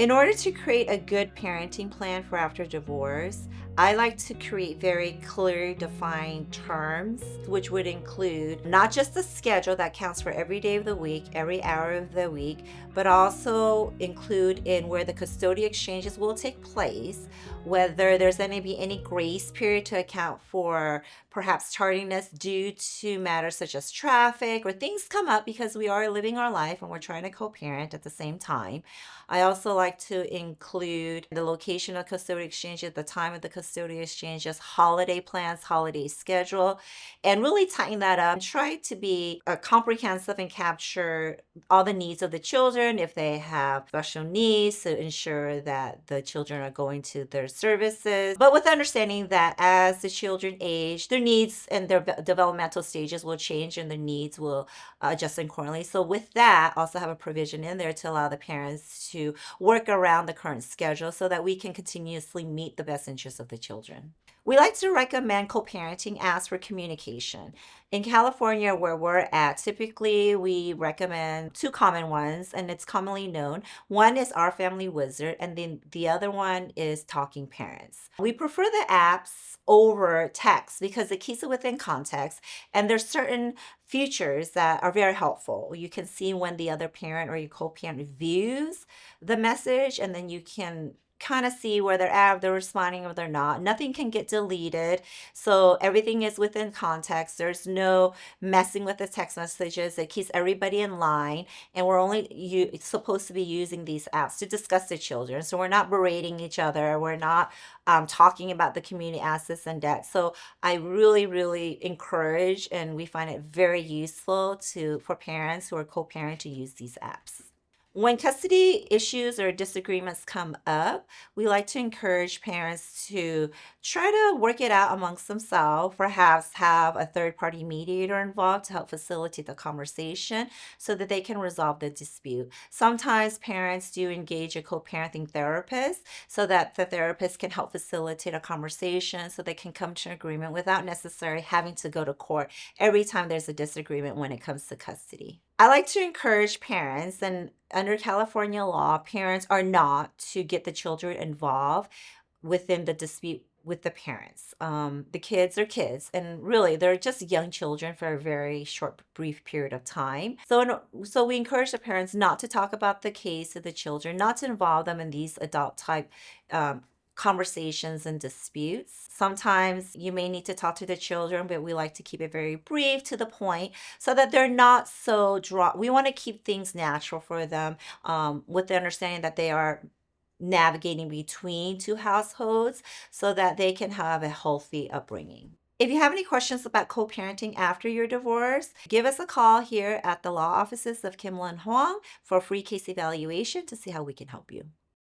In order to create a good parenting plan for after divorce, I like to create very clear, defined terms, which would include not just the schedule that counts for every day of the week, every hour of the week, but also include in where the custodial exchanges will take place, whether there's going to be any grace period to account for perhaps tardiness due to matters such as traffic or things come up because we are living our life and we're trying to co-parent at the same time. I also like to include the location of custodial exchange at the time of the custodial exchange, just holiday plans, holiday schedule, and really tighten that up and try to be comprehensive and capture all the needs of the children if they have special needs to ensure that the children are going to their services, but with understanding that as the children age, their needs and their developmental stages will change and their needs will adjust accordingly. So with that, also have a provision in there to allow the parents to work around the current schedule so that we can continuously meet the best interests of the children. We like to recommend co-parenting apps for communication. In California, where we're at, typically we recommend two common ones, and it's commonly known. One is OurFamilyWizard, and then the other one is TalkingParents. We prefer the apps over text because it keeps it within context, and there's certain features that are very helpful. You can see when the other parent or your co-parent views the message, and then you can kind of see where they're at, if they're responding or they're not. Nothing can get deleted. So everything is within context. There's no messing with the text messages. It keeps everybody in line. And we're only supposed to be using these apps to discuss the children. So we're not berating each other. We're not talking about the community assets and debt. So I really, really encourage, and we find it very useful for parents who are co-parent to use these apps. When custody issues or disagreements come up, we like to encourage parents to try to work it out amongst themselves, perhaps have a third-party mediator involved to help facilitate the conversation so that they can resolve the dispute. Sometimes parents do engage a co-parenting therapist so that the therapist can help facilitate a conversation so they can come to an agreement without necessarily having to go to court every time there's a disagreement when it comes to custody. I like to encourage parents, and under California law, parents are not to get the children involved within the dispute with the parents. The kids are kids, and really, they're just young children for a very short, brief period of time. So we encourage the parents not to talk about the case of the children, not to involve them in these adult type conversations and disputes. Sometimes you may need to talk to the children, but we like to keep it very brief to the point so that they're not so we want to keep things natural for them, with the understanding that they are navigating between two households so that they can have a healthy upbringing. If you have any questions about co-parenting after your divorce, give us a call here at the law offices of Kim Lin Huang for a free case evaluation to see how we can help you.